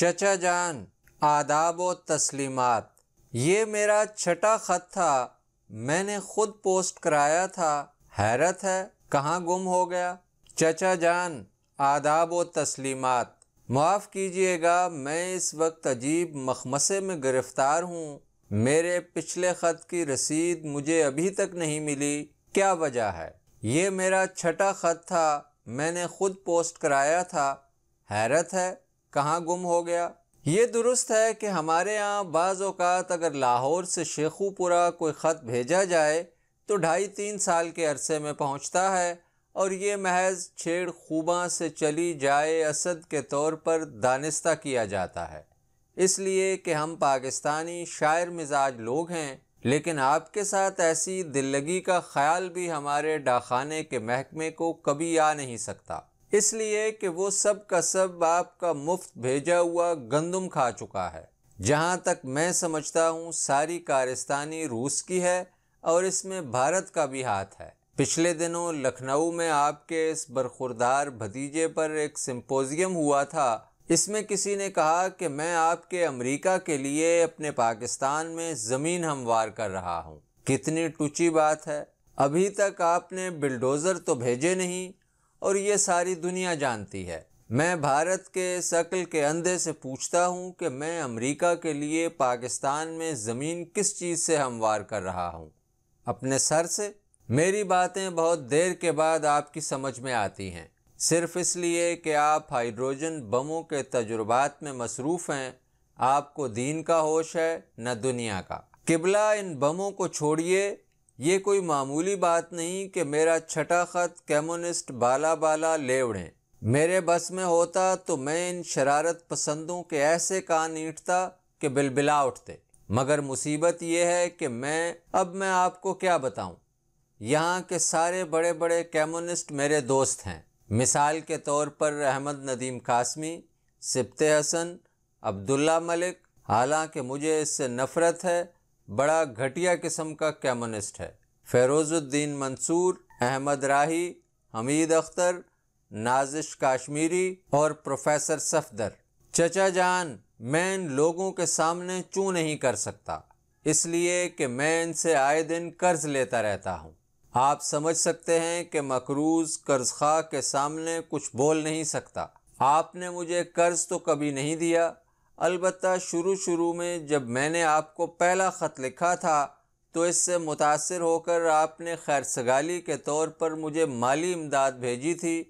چچا جان، آداب و تسلیمات۔ یہ میرا چھٹا خط تھا، میں نے خود پوسٹ کرایا تھا، حیرت ہے کہاں گم ہو گیا۔ چچا جان، آداب و تسلیمات۔ معاف کیجیے گا، میں اس وقت عجیب مخمصے میں گرفتار ہوں۔ میرے پچھلے خط کی رسید مجھے ابھی تک نہیں ملی، کیا وجہ ہے؟ یہ میرا چھٹا خط تھا، میں نے خود پوسٹ کرایا تھا، حیرت ہے کہاں گم ہو گیا۔ یہ درست ہے کہ ہمارے ہاں بعض اوقات اگر لاہور سے شیخو پورہ کوئی خط بھیجا جائے تو 2.5-3 سال کے عرصے میں پہنچتا ہے، اور یہ محض چھیڑ خوباں سے چلی جائے اسد کے طور پر دانستہ کیا جاتا ہے، اس لیے کہ ہم پاکستانی شاعر مزاج لوگ ہیں۔ لیکن آپ کے ساتھ ایسی دل لگی کا خیال بھی ہمارے ڈاکخانے کے محکمے کو کبھی آ نہیں سکتا، اس لیے کہ وہ سب کا سب آپ کا مفت بھیجا ہوا گندم کھا چکا ہے۔ جہاں تک میں سمجھتا ہوں ساری کارستانی روس کی ہے، اور اس میں بھارت کا بھی ہاتھ ہے۔ پچھلے دنوں لکھنؤ میں آپ کے اس برخوردار بھتیجے پر ایک سمپوزیم ہوا تھا، اس میں کسی نے کہا کہ میں آپ کے امریکہ کے لیے اپنے پاکستان میں زمین ہموار کر رہا ہوں۔ کتنی ٹچی بات ہے، ابھی تک آپ نے بلڈوزر تو بھیجے نہیں، اور یہ ساری دنیا جانتی ہے۔ میں بھارت کے اس عقل کے اندھے سے پوچھتا ہوں کہ میں امریکہ کے لیے پاکستان میں زمین کس چیز سے ہموار کر رہا ہوں؟ اپنے سر سے؟ میری باتیں بہت دیر کے بعد آپ کی سمجھ میں آتی ہیں، صرف اس لیے کہ آپ ہائیڈروجن بموں کے تجربات میں مصروف ہیں۔ آپ کو دین کا ہوش ہے نہ دنیا کا۔ قبلہ ان بموں کو چھوڑیے، یہ کوئی معمولی بات نہیں کہ میرا چھٹا خط کمیونسٹ بالا لے اڑیں۔ میرے بس میں ہوتا تو میں ان شرارت پسندوں کے ایسے کان اینٹھتا کہ بلبلا اٹھتے، مگر مصیبت یہ ہے کہ میں آپ کو کیا بتاؤں، یہاں کے سارے بڑے بڑے کمیونسٹ میرے دوست ہیں۔ مثال کے طور پر احمد ندیم قاسمی، سبط حسن، عبداللہ ملک، حالانکہ مجھے اس سے نفرت ہے، بڑا گھٹیا قسم کا کمیونسٹ ہے۔ فیروز الدین منصور، احمد راہی، حمید اختر، نازش کاشمیری اور پروفیسر صفدر۔ چچا جان، میں ان لوگوں کے سامنے چوں نہیں کر سکتا، اس لیے کہ میں ان سے آئے دن قرض لیتا رہتا ہوں۔ آپ سمجھ سکتے ہیں کہ مقروض قرض خواہ کے سامنے کچھ بول نہیں سکتا۔ آپ نے مجھے قرض تو کبھی نہیں دیا، البتہ شروع میں جب میں نے آپ کو پہلا خط لکھا تھا تو اس سے متاثر ہو کر آپ نے خیر سگالی کے طور پر مجھے مالی امداد بھیجی تھی،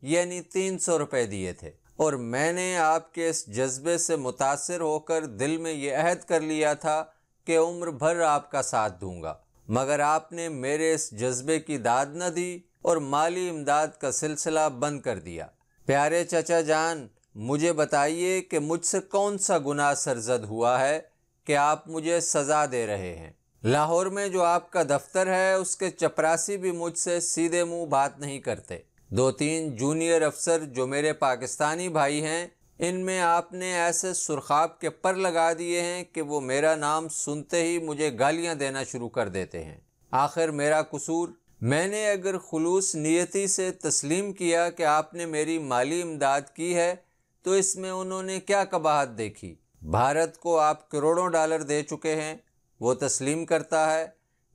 یعنی 300 روپے دیے تھے، اور میں نے آپ کے اس جذبے سے متاثر ہو کر دل میں یہ عہد کر لیا تھا کہ عمر بھر آپ کا ساتھ دوں گا، مگر آپ نے میرے اس جذبے کی داد نہ دی اور مالی امداد کا سلسلہ بند کر دیا۔ پیارے چچا جان، مجھے بتائیے کہ مجھ سے کون سا گناہ سرزد ہوا ہے کہ آپ مجھے سزا دے رہے ہیں؟ لاہور میں جو آپ کا دفتر ہے اس کے چپراسی بھی مجھ سے سیدھے منہ بات نہیں کرتے۔ 2-3 جونیئر افسر جو میرے پاکستانی بھائی ہیں، ان میں آپ نے ایسے سرخاب کے پر لگا دیے ہیں کہ وہ میرا نام سنتے ہی مجھے گالیاں دینا شروع کر دیتے ہیں۔ آخر میرا قصور؟ میں نے اگر خلوص نیتی سے تسلیم کیا کہ آپ نے میری مالی امداد کی ہے تو اس میں انہوں نے کیا قباحت دیکھی؟ بھارت کو آپ کروڑوں ڈالر دے چکے ہیں، وہ تسلیم کرتا ہے۔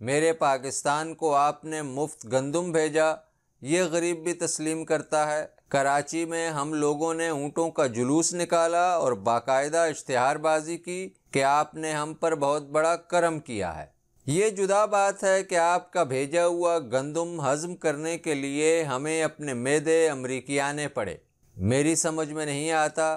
میرے پاکستان کو آپ نے مفت گندم بھیجا، یہ غریب بھی تسلیم کرتا ہے۔ کراچی میں ہم لوگوں نے اونٹوں کا جلوس نکالا اور باقاعدہ اشتہار بازی کی کہ آپ نے ہم پر بہت بڑا کرم کیا ہے۔ یہ جدا بات ہے کہ آپ کا بھیجا ہوا گندم ہضم کرنے کے لیے ہمیں اپنے معدے امریکیانے پڑے۔ میری سمجھ میں نہیں آتا،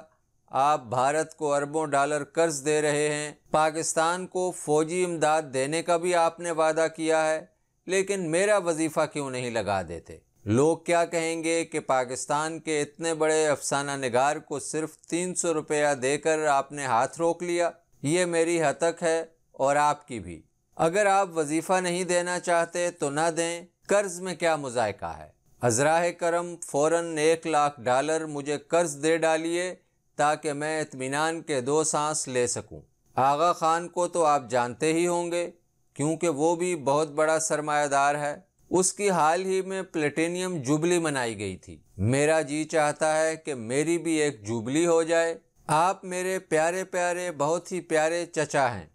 آپ بھارت کو اربوں ڈالر قرض دے رہے ہیں، پاکستان کو فوجی امداد دینے کا بھی آپ نے وعدہ کیا ہے، لیکن میرا وظیفہ کیوں نہیں لگا دیتے؟ لوگ کیا کہیں گے کہ پاکستان کے اتنے بڑے افسانہ نگار کو صرف 300 روپیہ دے کر آپ نے ہاتھ روک لیا۔ یہ میری ہتک ہے اور آپ کی بھی۔ اگر آپ وظیفہ نہیں دینا چاہتے تو نہ دیں، قرض میں کیا مذائقہ ہے؟ ازراہ کرم فوراً $1,00,000 مجھے قرض دے ڈالیے تاکہ میں اطمینان کے 2 سانس لے سکوں۔ آغا خان کو تو آپ جانتے ہی ہوں گے کیونکہ وہ بھی بہت بڑا سرمایہ دار ہے، اس کی حال ہی میں پلیٹینیم جوبلی منائی گئی تھی۔ میرا جی چاہتا ہے کہ میری بھی ایک جوبلی ہو جائے۔ آپ میرے پیارے پیارے بہت ہی پیارے چچا ہیں،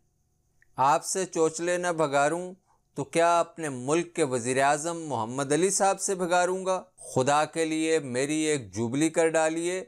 آپ سے چوچلے نہ بھگاروں تو کیا اپنے ملک کے وزیر اعظم محمد علی صاحب سے بھگاروں گا؟ خدا کے لیے میری ایک جوبلی کر ڈالیے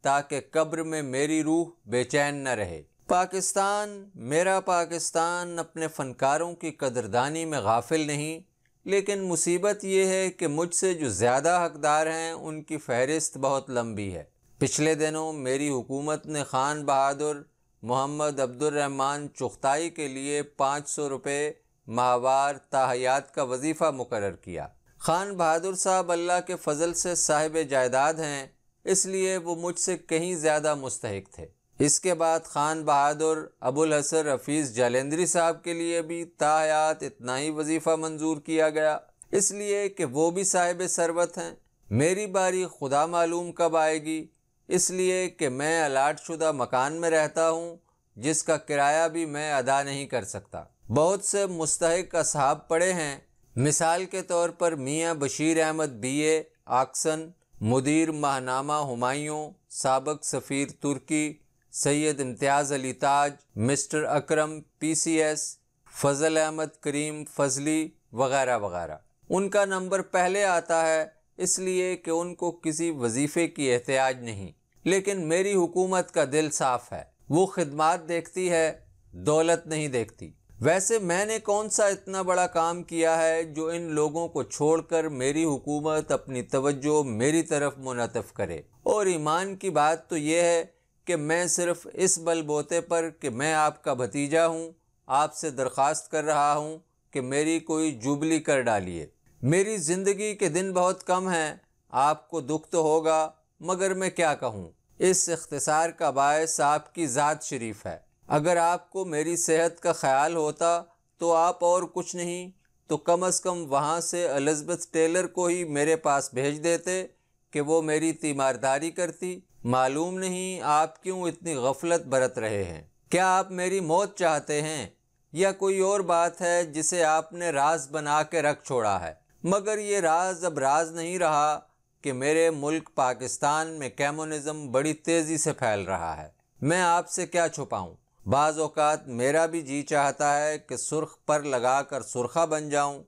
تاکہ قبر میں میری روح بے چین نہ رہے۔ پاکستان، میرا پاکستان اپنے فنکاروں کی قدردانی میں غافل نہیں، لیکن مصیبت یہ ہے کہ مجھ سے جو زیادہ حقدار ہیں ان کی فہرست بہت لمبی ہے۔ پچھلے دنوں میری حکومت نے خان بہادر محمد عبد الرحمن چغتائی کے لیے 500 روپے ماہوار تاحیات کا وظیفہ مقرر کیا۔ خان بہادر صاحب اللہ کے فضل سے صاحب جائیداد ہیں، اس لیے وہ مجھ سے کہیں زیادہ مستحق تھے۔ اس کے بعد خان بہادر ابو الحسن حفیظ جالندری صاحب کے لیے بھی تاحیات اتنا ہی وظیفہ منظور کیا گیا، اس لیے کہ وہ بھی صاحب ثروت ہیں۔ میری باری خدا معلوم کب آئے گی، اس لیے کہ میں الاٹ شدہ مکان میں رہتا ہوں جس کا کرایہ بھی میں ادا نہیں کر سکتا۔ بہت سے مستحق اصحاب پڑے ہیں، مثال کے طور پر میاں بشیر احمد بی اے آکسن، مدیر ماہنامہ ہمایوں، سابق سفیر ترکی سید امتیاز علی تاج، مسٹر اکرم پی سی ایس، فضل احمد کریم فضلی وغیرہ وغیرہ۔ ان کا نمبر پہلے آتا ہے اس لیے کہ ان کو کسی وظیفے کی احتیاج نہیں، لیکن میری حکومت کا دل صاف ہے، وہ خدمات دیکھتی ہے، دولت نہیں دیکھتی۔ ویسے میں نے کون سا اتنا بڑا کام کیا ہے جو ان لوگوں کو چھوڑ کر میری حکومت اپنی توجہ میری طرف منعطف کرے؟ اور ایمان کی بات تو یہ ہے کہ میں صرف اس بل بوتے پر کہ میں آپ کا بھتیجا ہوں آپ سے درخواست کر رہا ہوں کہ میری کوئی جوبلی کر ڈالیے۔ میری زندگی کے دن بہت کم ہیں، آپ کو دکھ تو ہوگا، مگر میں کیا کہوں، اس اختصار کا باعث آپ کی ذات شریف ہے۔ اگر آپ کو میری صحت کا خیال ہوتا تو آپ اور کچھ نہیں تو کم از کم وہاں سے الزبتھ ٹیلر کو ہی میرے پاس بھیج دیتے کہ وہ میری تیمارداری کرتی۔ معلوم نہیں آپ کیوں اتنی غفلت برت رہے ہیں۔ کیا آپ میری موت چاہتے ہیں یا کوئی اور بات ہے جسے آپ نے راز بنا کے رکھ چھوڑا ہے؟ مگر یہ راز اب راز نہیں رہا کہ میرے ملک پاکستان میں کمیونزم بڑی تیزی سے پھیل رہا ہے۔ میں آپ سے کیا چھپاؤں، بعض اوقات میرا بھی جی چاہتا ہے کہ سرخ پر لگا کر سرخا بن جاؤں۔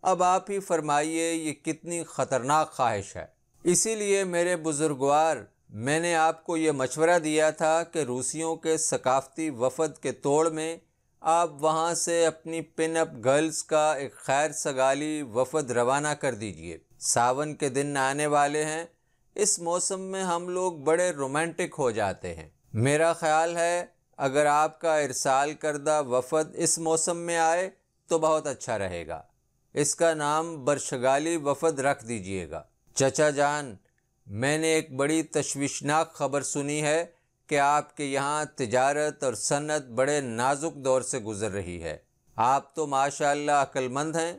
اب آپ ہی فرمائیے یہ کتنی خطرناک خواہش ہے۔ اسی لیے میرے بزرگوار، میں نے آپ کو یہ مشورہ دیا تھا کہ روسیوں کے ثقافتی وفد کے توڑ میں آپ وہاں سے اپنی پن اپ گرلز کا ایک خیر سگالی وفد روانہ کر دیجئے۔ ساون کے دن آنے والے ہیں، اس موسم میں ہم لوگ بڑے رومانٹک ہو جاتے ہیں۔ میرا خیال ہے اگر آپ کا ارسال کردہ وفد اس موسم میں آئے تو بہت اچھا رہے گا۔ اس کا نام برشگالی وفد رکھ دیجئے گا۔ چچا جان، میں نے ایک بڑی تشویشناک خبر سنی ہے کہ آپ کے یہاں تجارت اور صنعت بڑے نازک دور سے گزر رہی ہے۔ آپ تو ماشاءاللہ عقل مند ہیں،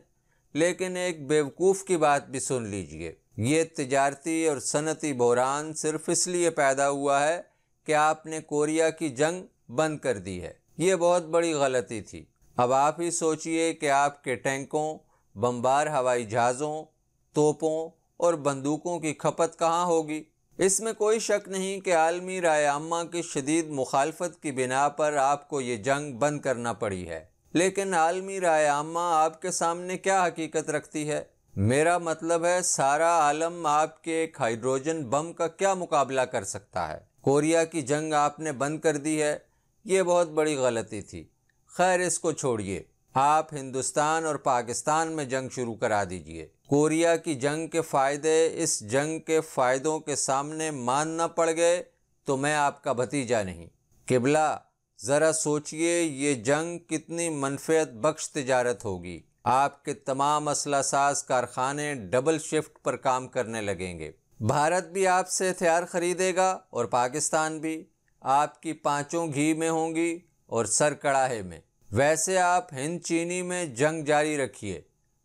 لیکن ایک بیوقوف کی بات بھی سن لیجئے۔ یہ تجارتی اور صنعتی بحران صرف اس لیے پیدا ہوا ہے کہ آپ نے کوریا کی جنگ بند کر دی ہے۔ یہ بہت بڑی غلطی تھی۔ اب آپ ہی سوچئے کہ آپ کے ٹینکوں، بمبار ہوائی جہازوں، توپوں اور بندوقوں کی کھپت کہاں ہوگی؟ اس میں کوئی شک نہیں کہ عالمی رائے عامہ کی شدید مخالفت کی بنا پر آپ کو یہ جنگ بند کرنا پڑی ہے، لیکن عالمی رائے عامہ آپ کے سامنے کیا حقیقت رکھتی ہے؟ میرا مطلب ہے سارا عالم آپ کے ایک ہائیڈروجن بم کا کیا مقابلہ کر سکتا ہے؟ کوریا کی جنگ آپ نے بند کر دی ہے، یہ بہت بڑی غلطی تھی۔ خیر اس کو چھوڑیے، آپ ہندوستان اور پاکستان میں جنگ شروع کرا دیجئے۔ کوریا کی جنگ کے فائدے اس جنگ کے فائدوں کے سامنے مان نہ پڑ گئے تو میں آپ کا بھتیجا نہیں۔ قبلہ، ذرا سوچئے یہ جنگ کتنی منفعت بخش تجارت ہوگی۔ آپ کے تمام اسلحہ ساز کارخانے ڈبل شفٹ پر کام کرنے لگیں گے۔ بھارت بھی آپ سے ہتھیار خریدے گا اور پاکستان بھی۔ آپ کی پانچوں گھی میں ہوں گی اور سر کڑاہے میں۔ ویسے آپ ہند چینی میں جنگ جاری رکھیے،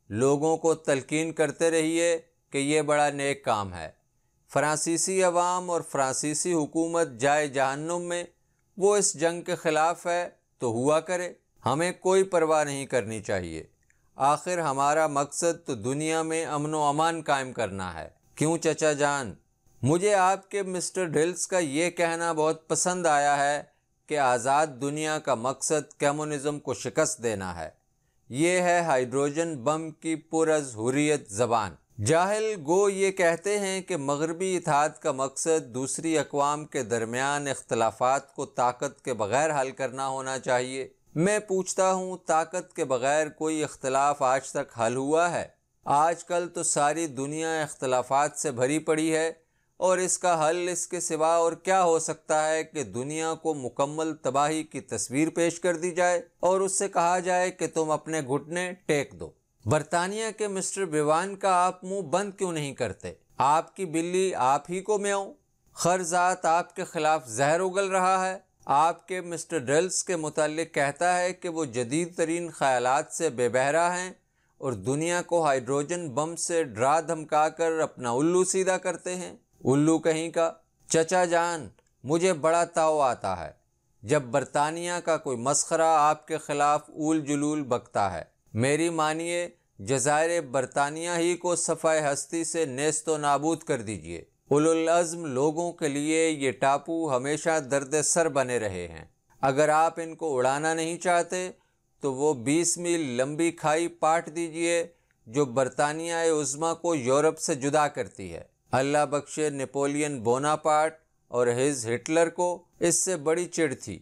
لوگوں کو تلقین کرتے رہیے کہ یہ بڑا نیک کام ہے۔ فرانسیسی عوام اور فرانسیسی حکومت جائے جہنم میں، وہ اس جنگ کے خلاف ہے تو ہوا کرے، ہمیں کوئی پرواہ نہیں کرنی چاہیے۔ آخر ہمارا مقصد تو دنیا میں امن و امان قائم کرنا ہے، کیوں چچا جان؟ مجھے آپ کے مسٹر ڈھلس کا یہ کہنا بہت پسند آیا ہے کہ آزاد دنیا کا مقصد کمیونزم کو شکست دینا ہے۔ یہ ہے ہائیڈروجن بم کی پرز حریت زبان۔ جاہل گو یہ کہتے ہیں کہ مغربی اتحاد کا مقصد دوسری اقوام کے درمیان اختلافات کو طاقت کے بغیر حل کرنا ہونا چاہیے۔ میں پوچھتا ہوں، طاقت کے بغیر کوئی اختلاف آج تک حل ہوا ہے؟ آج کل تو ساری دنیا اختلافات سے بھری پڑی ہے، اور اس کا حل اس کے سوا اور کیا ہو سکتا ہے کہ دنیا کو مکمل تباہی کی تصویر پیش کر دی جائے اور اس سے کہا جائے کہ تم اپنے گھٹنے ٹیک دو۔ برطانیہ کے مسٹر بیوان کا آپ منہ بند کیوں نہیں کرتے؟ آپ کی بلی آپ ہی کو میاؤں۔ خرذات آپ کے خلاف زہر اگل رہا ہے۔ آپ کے مسٹر ڈلس کے متعلق کہتا ہے کہ وہ جدید ترین خیالات سے بے بہرا ہیں اور دنیا کو ہائیڈروجن بم سے ڈرا دھمکا کر اپنا الو سیدھا کرتے ہیں۔ الو کہیں کا۔ چچا جان، مجھے بڑا تاؤ آتا ہے جب برطانیہ کا کوئی مسخرہ آپ کے خلاف اول جلول بکتا ہے۔ میری مانیے، جزائر برطانیہ ہی کو صفحہ ہستی سے نیست و نابود کر دیجئے۔ اولو العزم لوگوں کے لیے یہ ٹاپو ہمیشہ درد سر بنے رہے ہیں۔ اگر آپ ان کو اڑانا نہیں چاہتے تو وہ 20 میل لمبی کھائی پاٹ دیجئے جو برطانیہ عظمیٰ کو یورپ سے جدا کرتی ہے۔ اللہ بخشے نیپولین بوناپارٹ اور ہٹلر کو اس سے بڑی چڑ تھی۔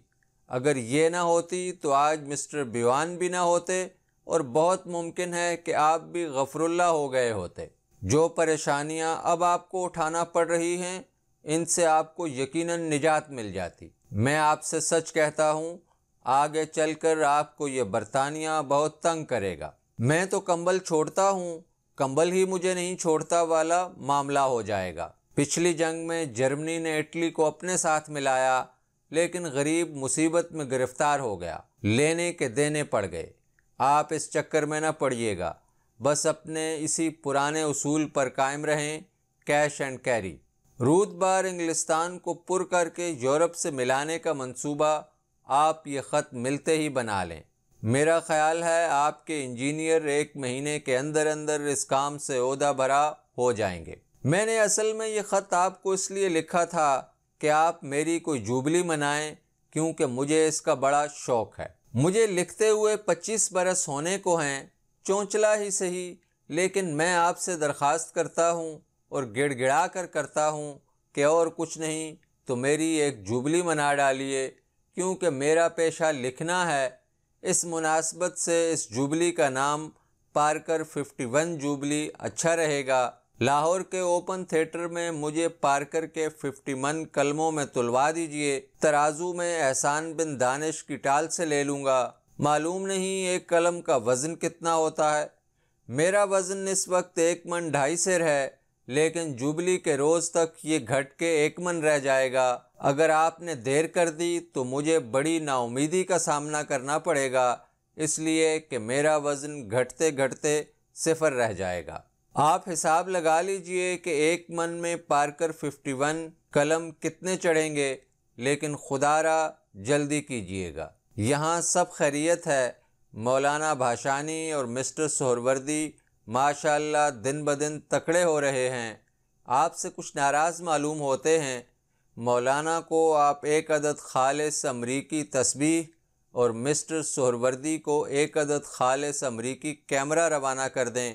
اگر یہ نہ ہوتی تو آج مسٹر بیوان بھی نہ ہوتے، اور بہت ممکن ہے کہ آپ بھی غفر اللہ ہو گئے ہوتے۔ جو پریشانیاں اب آپ کو اٹھانا پڑ رہی ہیں، ان سے آپ کو یقیناً نجات مل جاتی۔ میں آپ سے سچ کہتا ہوں، آگے چل کر آپ کو یہ برطانیہ بہت تنگ کرے گا۔ میں تو کمبل چھوڑتا ہوں، کمبل ہی مجھے نہیں چھوڑتا والا معاملہ ہو جائے گا۔ پچھلی جنگ میں جرمنی نے اٹلی کو اپنے ساتھ ملایا، لیکن غریب مصیبت میں گرفتار ہو گیا، لینے کے دینے پڑ گئے۔ آپ اس چکر میں نہ پڑیے گا، بس اپنے اسی پرانے اصول پر قائم رہیں، کیش اینڈ کیری۔ رود بار انگلستان کو پر کر کے یورپ سے ملانے کا منصوبہ آپ یہ خط ملتے ہی بنا لیں۔ میرا خیال ہے آپ کے انجینئر 1 مہینے کے اندر اندر اس کام سے عہدہ برا ہو جائیں گے۔ میں نے اصل میں یہ خط آپ کو اس لیے لکھا تھا کہ آپ میری کوئی جوبلی منائیں، کیونکہ مجھے اس کا بڑا شوق ہے۔ مجھے لکھتے ہوئے 25 برس ہونے کو ہیں، چونچلا ہی صحیح، لیکن میں آپ سے درخواست کرتا ہوں اور گڑ گڑا کر کرتا ہوں کہ اور کچھ نہیں تو میری ایک جوبلی منا ڈالیے، کیونکہ میرا پیشہ لکھنا ہے۔ اس مناسبت سے اس جوبلی کا نام پارکر 51 جوبلی اچھا رہے گا۔ لاہور کے اوپن تھیٹر میں مجھے پارکر کے 51 کلموں میں تلوا دیجئے، ترازو میں احسان بن دانش کی ٹال سے لے لوں گا۔ معلوم نہیں ایک قلم کا وزن کتنا ہوتا ہے۔ میرا وزن اس وقت 1 من 2.5 سیر ہے، لیکن جوبلی کے روز تک یہ گھٹ کے 1 من رہ جائے گا۔ اگر آپ نے دیر کر دی تو مجھے بڑی نا امیدی کا سامنا کرنا پڑے گا، اس لیے کہ میرا وزن گھٹتے گھٹتے 0 رہ جائے گا۔ آپ حساب لگا لیجئے کہ 1 من میں پارکر 51 قلم کتنے چڑھیں گے، لیکن خدا را جلدی کیجئے گا۔ یہاں سب خیریت ہے۔ مولانا بھاشانی اور مسٹر سہروردی ماشاءاللہ دن بدن تکڑے ہو رہے ہیں۔ آپ سے کچھ ناراض معلوم ہوتے ہیں۔ مولانا کو آپ 1 عدد خالص امریکی تسبیح اور مسٹر سہروردی کو 1 عدد خالص امریکی کیمرہ روانہ کر دیں،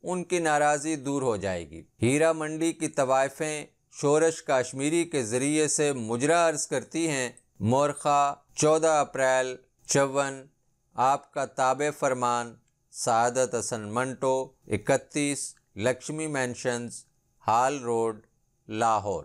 ان کی ناراضی دور ہو جائے گی۔ ہیرا منڈی کی طوائفیں شورش کاشمیری کے ذریعے سے مجرا عرض کرتی ہیں۔ مورخہ 14 اپریل 54۔ آپ کا تابع فرمان Saadat Hasan Manto, 31 Lakshmi mansions, hall road, Lahore.